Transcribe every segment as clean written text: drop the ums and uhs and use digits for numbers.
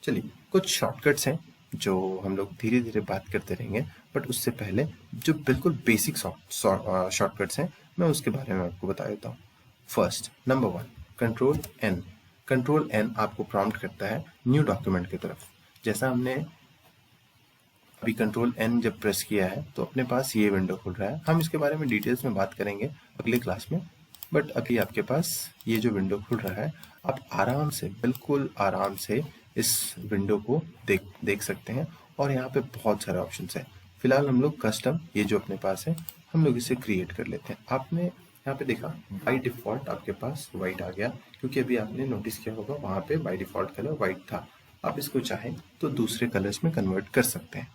चलिए कुछ शॉर्टकट्स हैं जो हम लोग धीरे धीरे बात करते रहेंगे, बट उससे पहले जो बिल्कुल बेसिक शॉर्टकट्स हैं मैं उसके बारे में आपको बता देता हूँ। First, number 1, control N. Control N आपको प्रॉम्प्ट करता है न्यू डॉक्यूमेंट की तरफ। जैसा हमने अभी कंट्रोल एन जब प्रेस किया है तो अपने पास ये विंडो खुल रहा है। हम इसके बारे में डिटेल्स में बात करेंगे अगले क्लास में, बट अभी आपके पास ये जो विंडो खुल रहा है, आप आराम से, बिल्कुल आराम से इस विंडो को देख सकते हैं। और यहाँ पे बहुत सारे ऑप्शंस हैं। फिलहाल हम लोग कस्टम, ये जो अपने पास है, हम लोग इसे क्रिएट कर लेते हैं। आपने यहाँ पे देखा बाय डिफॉल्ट आपके पास वाइट आ गया, क्योंकि अभी आपने नोटिस किया होगा वहाँ पे बाय डिफॉल्ट कलर वाइट था। आप इसको चाहें तो दूसरे कलर्स में कन्वर्ट कर सकते हैं।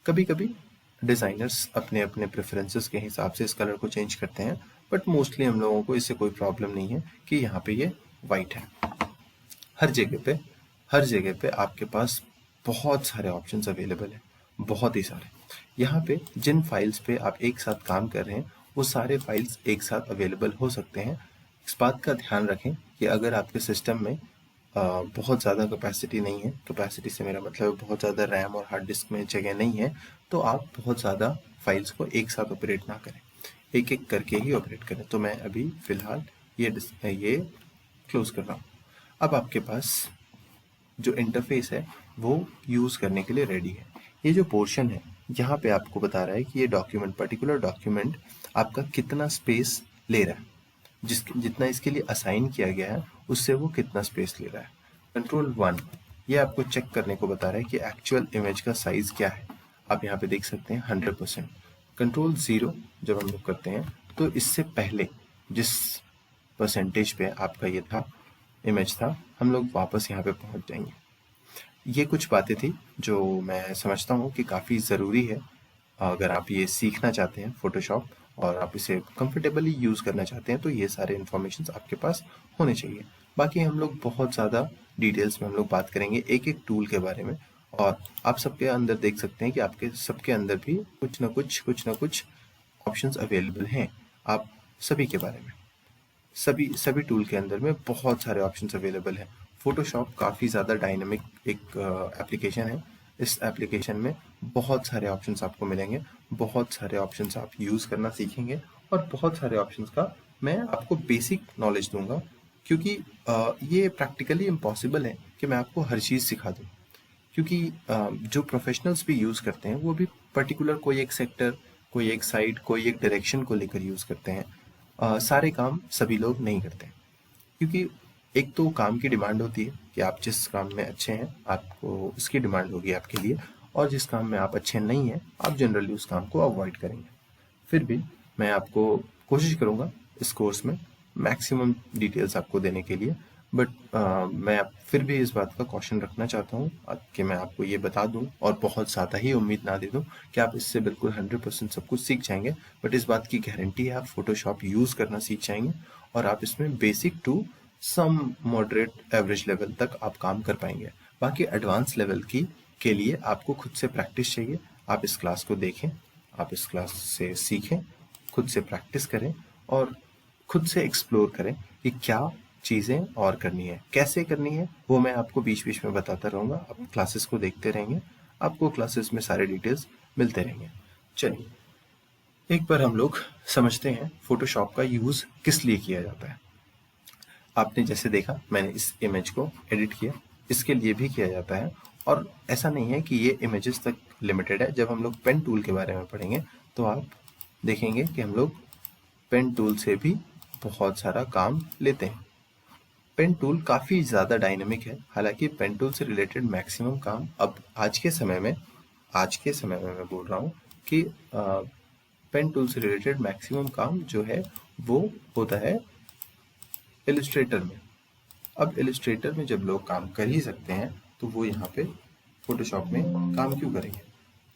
कभी कभी डिज़ाइनर्स अपने अपने प्रेफरेंसेस के हिसाब से इस कलर को चेंज करते हैं, बट मोस्टली हम लोगों को इससे कोई प्रॉब्लम नहीं है कि यहाँ पे ये वाइट है। हर जगह पे आपके पास बहुत सारे ऑप्शंस अवेलेबल हैं, बहुत ही सारे। यहाँ पे जिन फाइल्स पे आप एक साथ काम कर रहे हैं वो सारे फाइल्स एक साथ अवेलेबल हो सकते हैं। इस बात का ध्यान रखें कि अगर आपके सिस्टम में बहुत ज़्यादा कैपेसिटी नहीं है, कैपेसिटी से मेरा मतलब बहुत ज़्यादा रैम और हार्ड डिस्क में जगह नहीं है, तो आप बहुत ज़्यादा फाइल्स को एक साथ ऑपरेट ना करें, एक एक करके ही ऑपरेट करें। तो मैं अभी फ़िलहाल ये क्लोज़ कर रहा हूँ। अब आपके पास जो इंटरफेस है वो यूज़ करने के लिए रेडी है। ये जो पोर्शन है यहाँ पे आपको बता रहा है कि ये डॉक्यूमेंट, पर्टिकुलर डॉक्यूमेंट आपका कितना स्पेस ले रहा है, जितना इसके लिए असाइन किया गया है उससे वो कितना स्पेस ले रहा है। कंट्रोल 1 ये आपको चेक करने को बता रहा है कि एक्चुअल इमेज का साइज क्या है। आप यहाँ पे देख सकते हैं 100%। कंट्रोल 0 जब हम लोग करते हैं तो इससे पहले जिस परसेंटेज पे आपका ये था, इमेज था, हम लोग वापस यहाँ पे पहुँच जाएंगे। ये कुछ बातें थी जो मैं समझता हूँ कि काफ़ी ज़रूरी है अगर आप ये सीखना चाहते हैं फोटोशॉप और आप इसे कंफर्टेबली यूज़ करना चाहते हैं, तो ये सारे इन्फॉर्मेशन आपके पास होने चाहिए। बाकी हम लोग बहुत ज़्यादा डिटेल्स में हम लोग बात करेंगे एक एक टूल के बारे में, और आप सबके अंदर देख सकते हैं कि आपके सबके अंदर भी कुछ ना कुछ ऑप्शंस अवेलेबल हैं। आप सभी के बारे में, सभी टूल के अंदर में बहुत सारे ऑप्शंस अवेलेबल हैं। फोटोशॉप काफ़ी ज़्यादा डायनामिक एक एप्लीकेशन है। इस एप्लीकेशन में बहुत सारे ऑप्शंस आपको मिलेंगे, बहुत सारे ऑप्शंस आप यूज़ करना सीखेंगे, और बहुत सारे ऑप्शंस का मैं आपको बेसिक नॉलेज दूंगा, क्योंकि ये प्रैक्टिकली इम्पॉसिबल है कि मैं आपको हर चीज़ सिखा दूँ। क्योंकि जो प्रोफेशनल्स भी यूज़ करते हैं वो भी पर्टिकुलर कोई एक सेक्टर, कोई एक साइड, कोई एक डायरेक्शन को लेकर यूज़ करते हैं। सारे काम सभी लोग नहीं करते, क्योंकि एक तो काम की डिमांड होती है कि आप जिस काम में अच्छे हैं आपको उसकी डिमांड होगी आपके लिए, और जिस काम में आप अच्छे नहीं हैं आप जनरली उस काम को अवॉइड करेंगे। फिर भी मैं आपको कोशिश करूँगा इस कोर्स में मैक्सिमम डिटेल्स आपको देने के लिए, बट मैं फिर भी इस बात का कॉशन रखना चाहता हूँ कि मैं आपको ये बता दूँ और बहुत ज़्यादा ही उम्मीद ना दे दूँ कि आप इससे बिल्कुल 100% सब कुछ सीख जाएंगे। बट इस बात की गारंटी है आप फोटोशॉप यूज़ करना सीख जाएंगे और आप इसमें basic to some moderate average level तक आप काम कर पाएंगे। बाकी एडवांस लेवल के लिए आपको खुद से प्रैक्टिस चाहिए। आप इस क्लास को देखें, आप इस क्लास से सीखें, खुद से प्रैक्टिस करें और खुद से एक्सप्लोर करें कि क्या चीज़ें और करनी है, कैसे करनी है, वो मैं आपको बीच बीच में बताता रहूँगा। आप क्लासेस को देखते रहेंगे, आपको क्लासेस में सारे डिटेल्स मिलते रहेंगे। चलिए एक बार हम लोग समझते हैं फोटोशॉप का यूज़ किस लिए किया जाता है। आपने जैसे देखा मैंने इस इमेज को एडिट किया, इसके लिए भी किया जाता है, और ऐसा नहीं है कि ये इमेजेस तक लिमिटेड है। जब हम लोग पेन टूल के बारे में पढ़ेंगे तो आप देखेंगे कि हम लोग पेन टूल से भी बहुत सारा काम लेते हैं। पेन टूल काफ़ी ज़्यादा डायनेमिक है, हालांकि पेन टूल से रिलेटेड मैक्सिमम काम अब आज के समय में मैं बोल रहा हूँ कि पेन टूल से रिलेटेड मैक्सिमम काम जो है वो होता है इलस्ट्रेटर में। अब इलस्ट्रेटर में जब लोग काम कर ही सकते हैं तो वो यहाँ पे फोटोशॉप में काम क्यों करेंगे?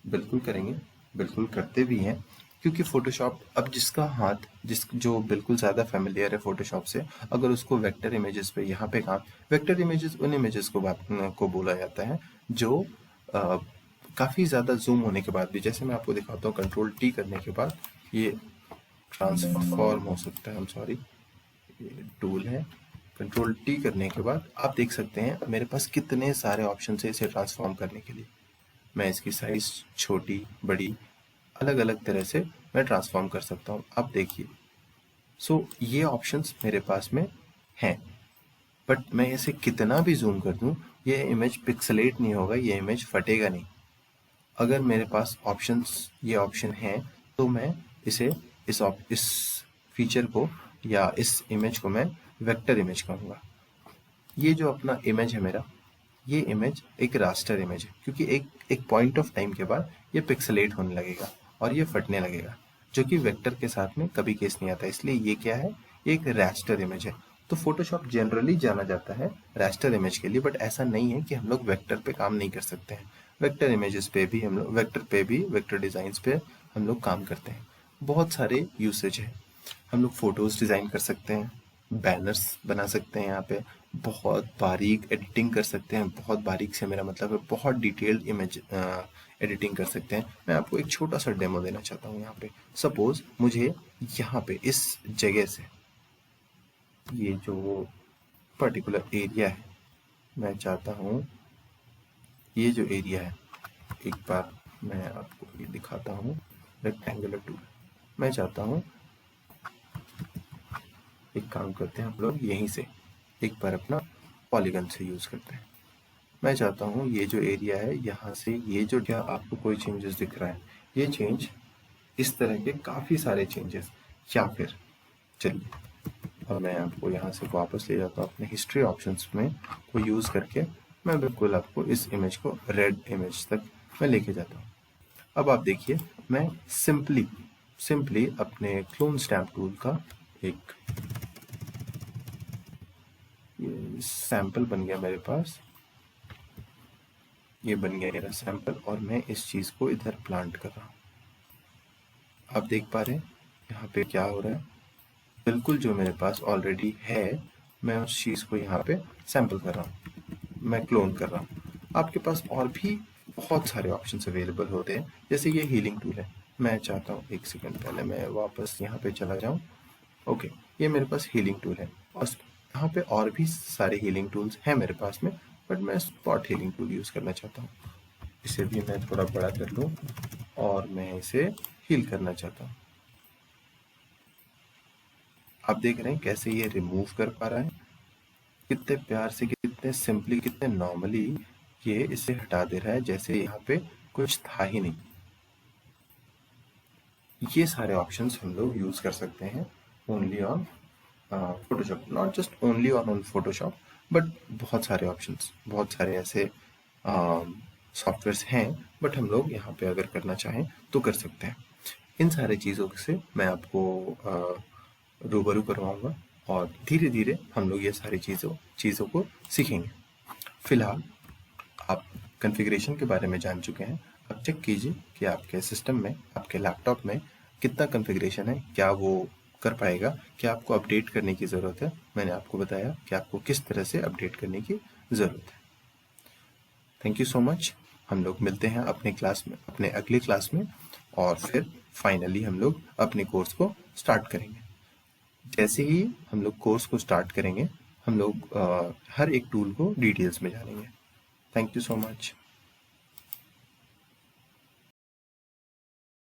बिल्कुल करेंगे, बिल्कुल करते भी हैं, क्योंकि फोटोशॉप अब जो बिल्कुल ज़्यादा फेमिलियर है फोटोशॉप से, अगर उसको वेक्टर इमेजेस पे यहाँ पे काम, वेक्टर इमेजेस उन इमेजेस को बोला जाता है जो काफ़ी ज़्यादा जूम होने के बाद भी, जैसे मैं आपको दिखाता हूँ, कंट्रोल टी करने के बाद ये ट्रांसफॉर्म हो सकता है। टूल है, कंट्रोल टी करने के बाद आप देख सकते हैं मेरे पास कितने सारे ऑप्शन है इसे ट्रांसफॉर्म करने के लिए। मैं इसकी साइज छोटी बड़ी अलग अलग तरह से मैं ट्रांसफॉर्म कर सकता हूँ। आप देखिए, सो ये ऑप्शंस मेरे पास में हैं, बट मैं इसे कितना भी जूम कर दूं ये इमेज पिक्सलेट नहीं होगा, ये इमेज फटेगा नहीं। अगर मेरे पास ये ऑप्शन हैं तो मैं इसे इस फीचर को या इस इमेज को मैं वेक्टर इमेज कहूँगा। ये जो अपना इमेज है मेरा, ये इमेज एक रास्टर इमेज है, क्योंकि एक पॉइंट ऑफ टाइम के बाद ये पिक्सलेट होने लगेगा और ये फटने लगेगा, जो कि वेक्टर के साथ में कभी केस नहीं आता। इसलिए ये क्या है, ये एक रास्टर इमेज है। तो फोटोशॉप जनरली जाना जाता है रास्टर इमेज के लिए, बट ऐसा नहीं है कि हम लोग वेक्टर पे काम नहीं कर सकते हैं। वेक्टर इमेजेस पे भी हम लोग वेक्टर डिजाइन्स पे हम लोग काम करते हैं। बहुत सारे यूसेज है। हम लोग फोटोज डिजाइन कर सकते हैं, बैनर्स बना सकते हैं, यहाँ पे बहुत बारीक एडिटिंग कर सकते हैं। बहुत बारीक से मेरा मतलब है बहुत डिटेल्ड इमेज एडिटिंग कर सकते हैं। मैं आपको एक छोटा सा डेमो देना चाहता हूँ। यहाँ पे सपोज मुझे यहाँ पे इस जगह से ये जो पर्टिकुलर एरिया है, मैं चाहता हूँ ये जो एरिया है, एक बार मैं आपको ये दिखाता हूँ। रेक्टेंगुलर टूल मैं चाहता हूँ, एक काम करते हैं हम लोग यहीं से एक बार अपना पॉलीगन से यूज करते हैं। मैं चाहता हूँ ये जो एरिया है यहाँ से ये जो, क्या आपको कोई चेंजेस दिख रहा है, ये चेंज इस तरह के काफी सारे चेंजेस, या फिर चलिए और मैं आपको यहाँ से वापस ले जाता हूँ अपने हिस्ट्री ऑप्शंस में को यूज करके। मैं बिल्कुल आपको इस इमेज को रेड इमेज तक मैं लेके जाता हूँ। अब आप देखिए, मैं सिंपली अपने क्लोन स्टैम्प टूल का एक सैंपल बन गया मेरे पास, ये बन गया मेरा सैंपल, और मैं इस चीज को इधर प्लांट कर रहा हूँ। आप देख पा रहे हैं यहाँ पे क्या हो रहा है, बिल्कुल जो मेरे पास ऑलरेडी है मैं उस चीज को यहाँ पे सैंपल कर रहा हूँ, मैं क्लोन कर रहा हूँ। आपके पास और भी बहुत सारे ऑप्शंस अवेलेबल होते हैं, जैसे ये हीलिंग टूल है। मैं चाहता हूँ, एक सेकंड पहले मैं वापस यहाँ पे चला जाऊँ। ओके, ये मेरे पास हीलिंग टूल है और यहाँ पे और भी सारे हीलिंग टूल्स हैं मेरे पास में, बट मैं स्पॉट हीलिंग टूल यूज करना चाहता हूँ। इसे भी मैं थोड़ा बड़ा कर लूँ और मैं इसे हील करना चाहता हूँ। आप देख रहे हैं कैसे ये रिमूव कर पा रहा है, कितने प्यार से, कितने सिंपली, कितने नॉर्मली ये इसे हटा दे रहा है, जैसे यहाँ पे कुछ था ही नहीं। ये सारे ऑप्शंस हम लोग यूज कर सकते हैं only on Photoshop, not just only on Photoshop, but बहुत सारे ऑप्शंस, बहुत सारे ऐसे सॉफ्टवेयर्स हैं, बट हम लोग यहाँ पे अगर करना चाहें तो कर सकते हैं। इन सारे चीज़ों से मैं आपको रूबरू करवाऊंगा और धीरे धीरे हम लोग ये सारी चीज़ों को सीखेंगे। फिलहाल आप कॉन्फ़िगरेशन के बारे में जान चुके हैं। अब चेक कीजिए कि आपके सिस्टम में, आपके लैपटॉप में कितना कॉन्फ़िगरेशन है, क्या वो कर पाएगा, क्या आपको अपडेट करने की ज़रूरत है। मैंने आपको बताया कि आपको किस तरह से अपडेट करने की ज़रूरत है। Thank you so much. हम लोग मिलते हैं अपने अगले क्लास में, और फिर फाइनली हम लोग अपने कोर्स को स्टार्ट करेंगे। जैसे ही हम लोग कोर्स को स्टार्ट करेंगे, हम लोग हर एक टूल को डिटेल्स में जानेंगे। Thank you so much.